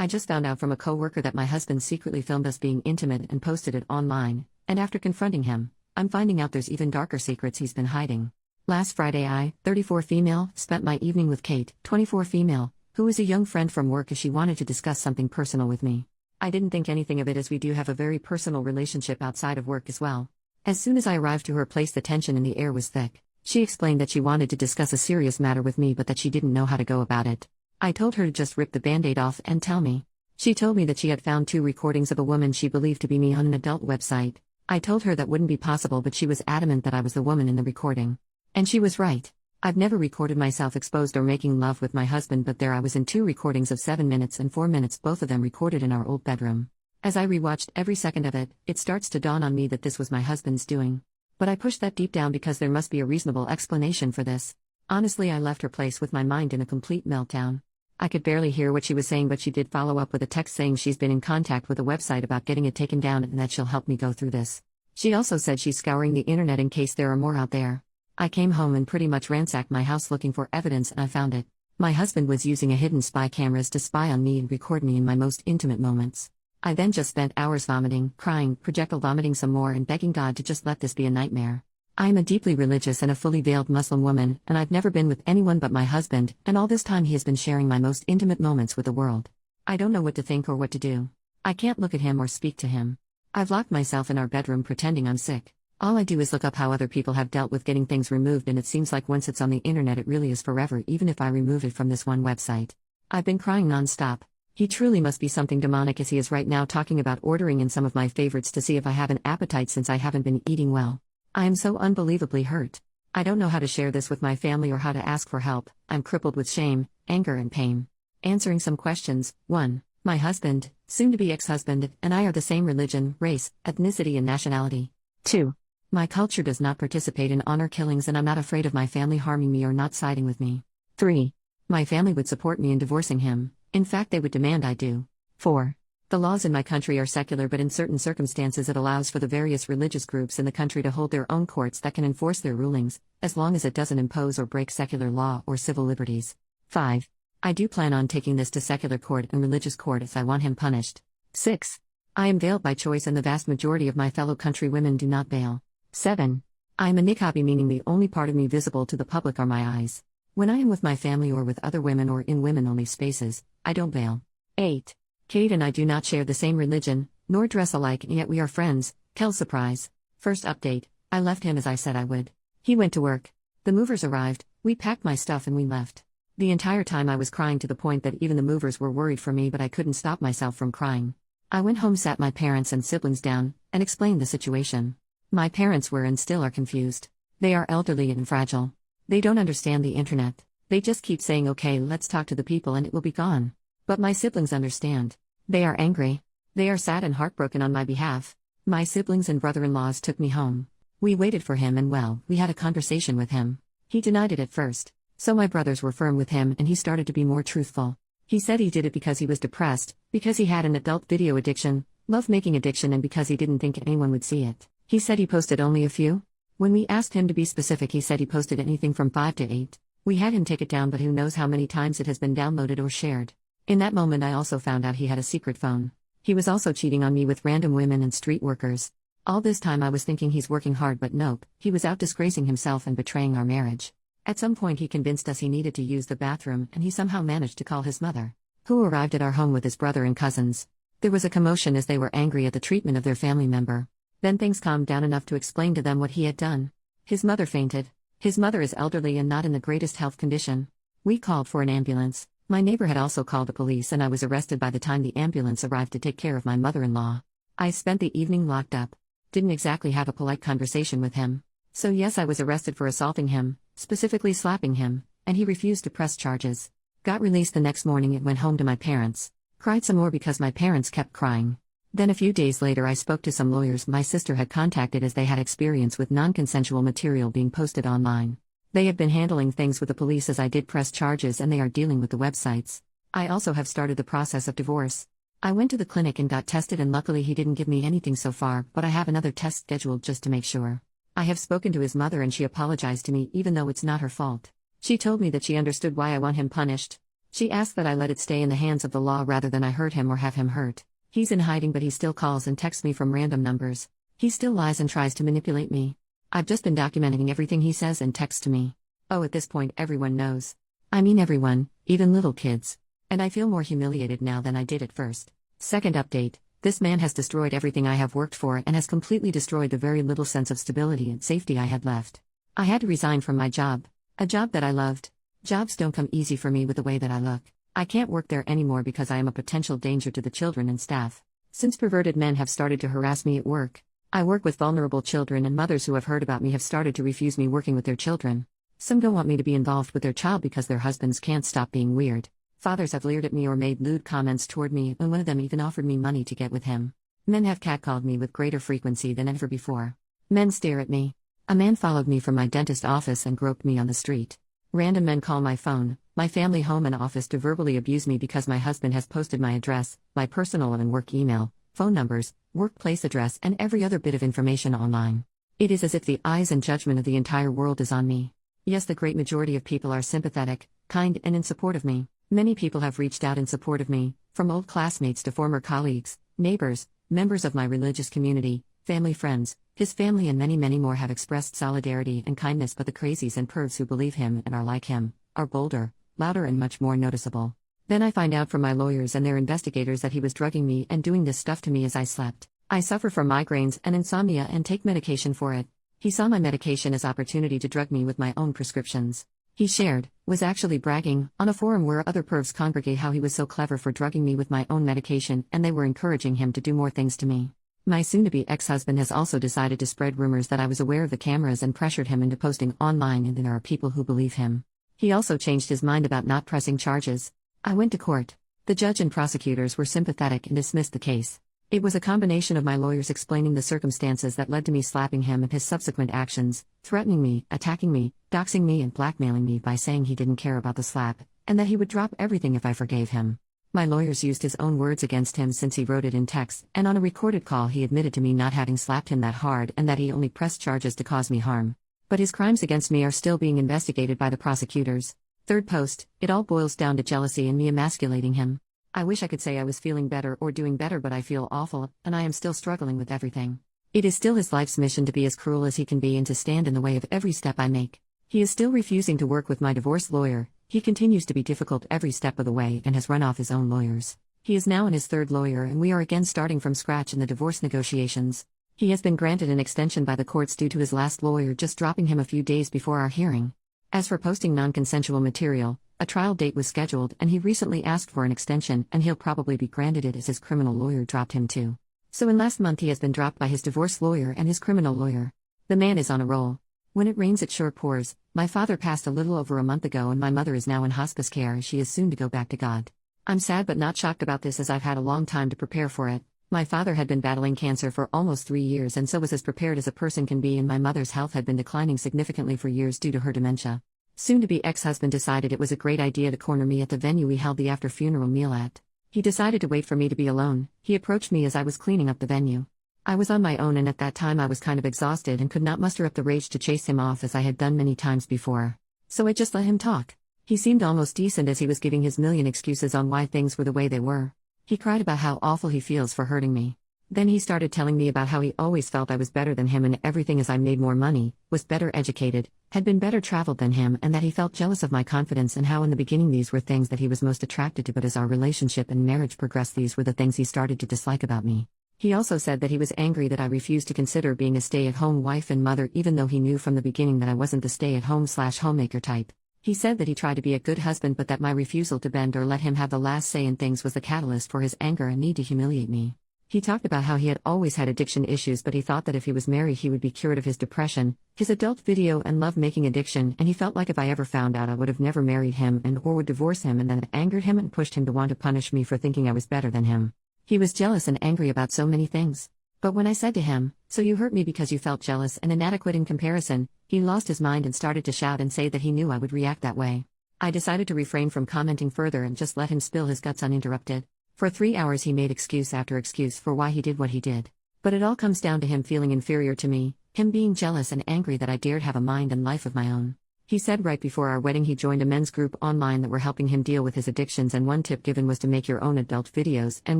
I just found out from a coworker that my husband secretly filmed us being intimate and posted it online, and after confronting him, I'm finding out there's even darker secrets he's been hiding. Last Friday I, 34 female, spent my evening with Kate, 24 female, who is a young friend from work as she wanted to discuss something personal with me. I didn't think anything of it as we do have a very personal relationship outside of work as well. As soon as I arrived to her place the tension in the air was thick. She explained that she wanted to discuss a serious matter with me but that she didn't know how to go about it. I told her to just rip the band-aid off and tell me. She told me that she had found 2 recordings of a woman she believed to be me on an adult website. I told her that wouldn't be possible but she was adamant that I was the woman in the recording. And she was right. I've never recorded myself exposed or making love with my husband but there I was in 2 recordings of 7 minutes and 4 minutes, both of them recorded in our old bedroom. As I rewatched every second of it, it starts to dawn on me that this was my husband's doing. But I pushed that deep down because there must be a reasonable explanation for this. Honestly, I left her place with my mind in a complete meltdown. I could barely hear what she was saying but she did follow up with a text saying she's been in contact with a website about getting it taken down and that she'll help me go through this. She also said she's scouring the internet in case there are more out there. I came home and pretty much ransacked my house looking for evidence and I found it. My husband was using a hidden spy cameras to spy on me and record me in my most intimate moments. I then just spent hours vomiting, crying, projectile vomiting some more and begging God to just let this be a nightmare. I am a deeply religious and a fully veiled Muslim woman, and I've never been with anyone but my husband, and all this time he has been sharing my most intimate moments with the world. I don't know what to think or what to do. I can't look at him or speak to him. I've locked myself in our bedroom pretending I'm sick. All I do is look up how other people have dealt with getting things removed and it seems like once it's on the internet it really is forever even if I remove it from this one website. I've been crying non-stop. He truly must be something demonic as he is right now talking about ordering in some of my favorites to see if I have an appetite since I haven't been eating well. I am so unbelievably hurt. I don't know how to share this with my family or how to ask for help. I'm crippled with shame, anger and pain. Answering some questions. 1. My husband, soon-to-be ex-husband, and I are the same religion, race, ethnicity and nationality. 2. My culture does not participate in honor killings and I'm not afraid of my family harming me or not siding with me. 3. My family would support me in divorcing him. In fact, they would demand I do. 4. The laws in my country are secular but in certain circumstances it allows for the various religious groups in the country to hold their own courts that can enforce their rulings, as long as it doesn't impose or break secular law or civil liberties. 5. I do plan on taking this to secular court and religious court as I want him punished. 6. I am veiled by choice and the vast majority of my fellow countrywomen do not veil. 7. I am a niqabi, meaning the only part of me visible to the public are my eyes. When I am with my family or with other women or in women-only spaces, I don't veil. 8. Kate and I do not share the same religion, nor dress alike and yet we are friends. Kel surprise. First update, I left him as I said I would. He went to work. The movers arrived, we packed my stuff and we left. The entire time I was crying to the point that even the movers were worried for me but I couldn't stop myself from crying. I went home, sat my parents and siblings down, and explained the situation. My parents were and still are confused. They are elderly and fragile. They don't understand the internet. They just keep saying okay, let's talk to the people and it will be gone. But my siblings understand. They are angry. They are sad and heartbroken on my behalf. My siblings and brother-in-laws took me home. We waited for him and well, we had a conversation with him. He denied it at first. So my brothers were firm with him and he started to be more truthful. He said he did it because he was depressed, because he had an adult video addiction, love-making addiction and because he didn't think anyone would see it. He said he posted only a few. When we asked him to be specific he said he posted anything from 5 to 8. We had him take it down but who knows how many times it has been downloaded or shared. In that moment I also found out he had a secret phone. He was also cheating on me with random women and street workers. All this time I was thinking he's working hard but nope, he was out disgracing himself and betraying our marriage. At some point he convinced us he needed to use the bathroom and he somehow managed to call his mother, who arrived at our home with his brother and cousins. There was a commotion as they were angry at the treatment of their family member. Then things calmed down enough to explain to them what he had done. His mother fainted. His mother is elderly and not in the greatest health condition. We called for an ambulance. My neighbor had also called the police and I was arrested by the time the ambulance arrived to take care of my mother-in-law. I spent the evening locked up. Didn't exactly have a polite conversation with him. So yes, I was arrested for assaulting him, specifically slapping him, and he refused to press charges. Got released the next morning and went home to my parents. Cried some more because my parents kept crying. Then a few days later I spoke to some lawyers my sister had contacted as they had experience with non-consensual material being posted online. They have been handling things with the police as I did press charges and they are dealing with the websites. I also have started the process of divorce. I went to the clinic and got tested and luckily he didn't give me anything so far, but I have another test scheduled just to make sure. I have spoken to his mother and she apologized to me even though it's not her fault. She told me that she understood why I want him punished. She asked that I let it stay in the hands of the law rather than I hurt him or have him hurt. He's in hiding, but he still calls and texts me from random numbers. He still lies and tries to manipulate me. I've just been documenting everything he says and texts to me. Oh, at this point everyone knows. I mean everyone, even little kids. And I feel more humiliated now than I did at first. Second update, this man has destroyed everything I have worked for and has completely destroyed the very little sense of stability and safety I had left. I had to resign from my job. A job that I loved. Jobs don't come easy for me with the way that I look. I can't work there anymore because I am a potential danger to the children and staff. Since perverted men have started to harass me at work, I work with vulnerable children, and mothers who have heard about me have started to refuse me working with their children. Some don't want me to be involved with their child because their husbands can't stop being weird. Fathers have leered at me or made lewd comments toward me, and one of them even offered me money to get with him. Men have catcalled me with greater frequency than ever before. Men stare at me. A man followed me from my dentist office and groped me on the street. Random men call my phone, my family home and office to verbally abuse me because my husband has posted my address, my personal and work email, phone numbers, workplace address, and every other bit of information online. It is as if the eyes and judgment of the entire world is on me. Yes, the great majority of people are sympathetic, kind, and in support of me. Many people have reached out in support of me, from old classmates to former colleagues, neighbors, members of my religious community, family friends, his family, and many, many more have expressed solidarity and kindness, but the crazies and pervs who believe him and are like him are bolder, louder, and much more noticeable. Then I find out from my lawyers and their investigators that he was drugging me and doing this stuff to me as I slept. I suffer from migraines and insomnia and take medication for it. He saw my medication as opportunity to drug me with my own prescriptions. He shared, was actually bragging, on a forum where other pervs congregate how he was so clever for drugging me with my own medication, and they were encouraging him to do more things to me. My soon-to-be ex-husband has also decided to spread rumors that I was aware of the cameras and pressured him into posting online, and there are people who believe him. He also changed his mind about not pressing charges. I went to court. The judge and prosecutors were sympathetic and dismissed the case. It was a combination of my lawyers explaining the circumstances that led to me slapping him and his subsequent actions, threatening me, attacking me, doxing me, and blackmailing me by saying he didn't care about the slap, and that he would drop everything if I forgave him. My lawyers used his own words against him since he wrote it in text, and on a recorded call he admitted to me not having slapped him that hard and that he only pressed charges to cause me harm. But his crimes against me are still being investigated by the prosecutors. Third post, it all boils down to jealousy and me emasculating him. I wish I could say I was feeling better or doing better, but I feel awful, and I am still struggling with everything. It is still his life's mission to be as cruel as he can be and to stand in the way of every step I make. He is still refusing to work with my divorce lawyer. He continues to be difficult every step of the way and has run off his own lawyers. He is now in his third lawyer, and we are again starting from scratch in the divorce negotiations. He has been granted an extension by the courts due to his last lawyer just dropping him a few days before our hearing. As for posting non-consensual material, a trial date was scheduled, and he recently asked for an extension, and he'll probably be granted it as his criminal lawyer dropped him too. So in last month he has been dropped by his divorce lawyer and his criminal lawyer. The man is on a roll. When it rains it sure pours. My father passed a little over a month ago, and my mother is now in hospice care as she is soon to go back to God. I'm sad but not shocked about this, as I've had a long time to prepare for it. My father had been battling cancer for almost 3 years and so was as prepared as a person can be, and my mother's health had been declining significantly for years due to her dementia. Soon-to-be ex-husband decided it was a great idea to corner me at the venue we held the after-funeral meal at. He decided to wait for me to be alone. He approached me as I was cleaning up the venue. I was on my own, and at that time I was kind of exhausted and could not muster up the rage to chase him off as I had done many times before. So I just let him talk. He seemed almost decent as he was giving his million excuses on why things were the way they were. He cried about how awful he feels for hurting me. Then he started telling me about how he always felt I was better than him in everything, as I made more money, was better educated, had been better traveled than him, and that he felt jealous of my confidence, and how in the beginning these were things that he was most attracted to, but as our relationship and marriage progressed these were the things he started to dislike about me. He also said that he was angry that I refused to consider being a stay-at-home wife and mother, even though he knew from the beginning that I wasn't the stay-at-home/homemaker type. He said that he tried to be a good husband, but that my refusal to bend or let him have the last say in things was the catalyst for his anger and need to humiliate me. He talked about how he had always had addiction issues, but he thought that if he was married he would be cured of his depression, his adult video and love-making addiction, and he felt like if I ever found out I would have never married him and or would divorce him, and then it angered him and pushed him to want to punish me for thinking I was better than him. He was jealous and angry about so many things. But when I said to him, "So you hurt me because you felt jealous and inadequate in comparison," he lost his mind and started to shout and say that he knew I would react that way. I decided to refrain from commenting further and just let him spill his guts uninterrupted. For 3 hours he made excuse after excuse for why he did what he did. But it all comes down to him feeling inferior to me, him being jealous and angry that I dared have a mind and life of my own. He said right before our wedding he joined a men's group online that were helping him deal with his addictions, and one tip given was to make your own adult videos and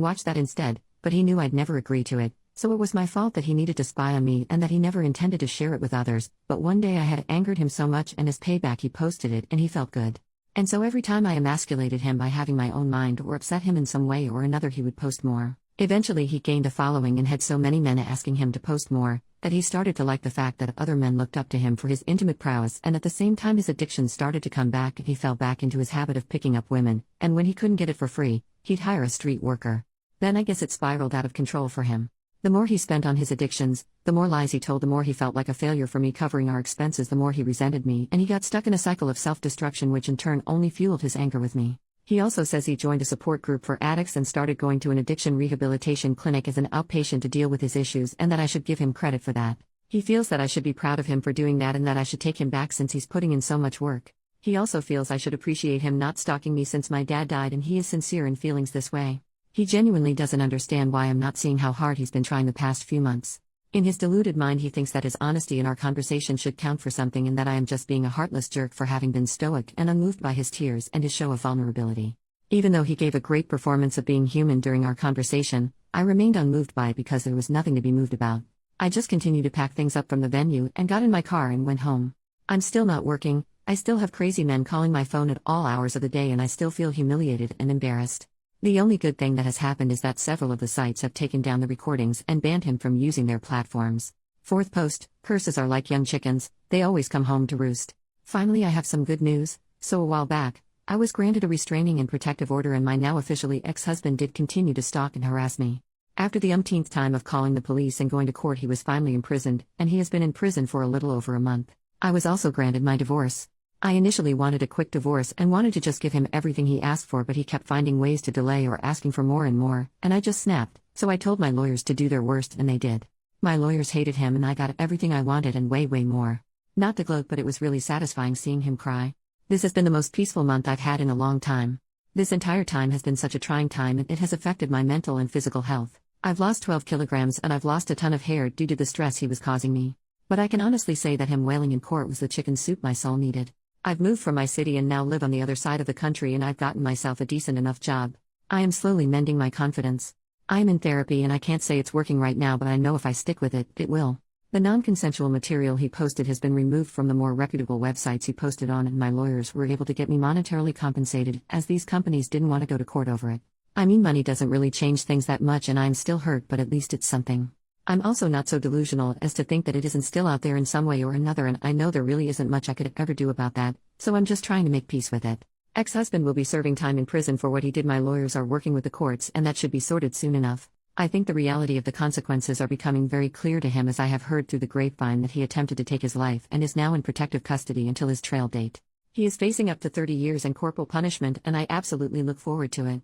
watch that instead, but he knew I'd never agree to it, so it was my fault that he needed to spy on me and that he never intended to share it with others, but one day I had angered him so much and as payback he posted it and he felt good. And so every time I emasculated him by having my own mind or upset him in some way or another he would post more. Eventually he gained a following and had so many men asking him to post more, that he started to like the fact that other men looked up to him for his intimate prowess, and at the same time his addiction started to come back and he fell back into his habit of picking up women, and when he couldn't get it for free, he'd hire a street worker. Then I guess it spiraled out of control for him. The more he spent on his addictions, the more lies he told, the more he felt like a failure for me covering our expenses, the more he resented me, and he got stuck in a cycle of self-destruction which in turn only fueled his anger with me. He also says he joined a support group for addicts and started going to an addiction rehabilitation clinic as an outpatient to deal with his issues, and that I should give him credit for that. He feels that I should be proud of him for doing that and that I should take him back since he's putting in so much work. He also feels I should appreciate him not stalking me since my dad died, and he is sincere in feelings this way. He genuinely doesn't understand why I'm not seeing how hard he's been trying the past few months. In his deluded mind he thinks that his honesty in our conversation should count for something and that I am just being a heartless jerk for having been stoic and unmoved by his tears and his show of vulnerability. Even though he gave a great performance of being human during our conversation, I remained unmoved by it because there was nothing to be moved about. I just continued to pack things up from the venue and got in my car and went home. I'm still not working, I still have crazy men calling my phone at all hours of the day, and I still feel humiliated and embarrassed. The only good thing that has happened is that several of the sites have taken down the recordings and banned him from using their platforms. Fourth post, curses are like young chickens, they always come home to roost. Finally I have some good news. So a while back, I was granted a restraining and protective order, and my now officially ex-husband did continue to stalk and harass me. After the umpteenth time of calling the police and going to court he was finally imprisoned, and he has been in prison for a little over a month. I was also granted my divorce. I initially wanted a quick divorce and wanted to just give him everything he asked for, but he kept finding ways to delay or asking for more and more, and I just snapped, so I told my lawyers to do their worst and they did. My lawyers hated him and I got everything I wanted and way more. Not to gloat, but it was really satisfying seeing him cry. This has been the most peaceful month I've had in a long time. This entire time has been such a trying time and it has affected my mental and physical health. I've lost 12 kilograms and I've lost a ton of hair due to the stress he was causing me. But I can honestly say that him wailing in court was the chicken soup my soul needed. I've moved from my city and now live on the other side of the country, and I've gotten myself a decent enough job. I am slowly mending my confidence. I am in therapy and I can't say it's working right now, but I know if I stick with it, it will. The non-consensual material he posted has been removed from the more reputable websites he posted on, and my lawyers were able to get me monetarily compensated, as these companies didn't want to go to court over it. I mean, money doesn't really change things that much and I'm still hurt, but at least it's something. I'm also not so delusional as to think that it isn't still out there in some way or another, and I know there really isn't much I could ever do about that, so I'm just trying to make peace with it. Ex-husband will be serving time in prison for what he did. My lawyers are working with the courts and that should be sorted soon enough. I think the reality of the consequences are becoming very clear to him, as I have heard through the grapevine that he attempted to take his life and is now in protective custody until his trial date. He is facing up to 30 years and corporal punishment, and I absolutely look forward to it.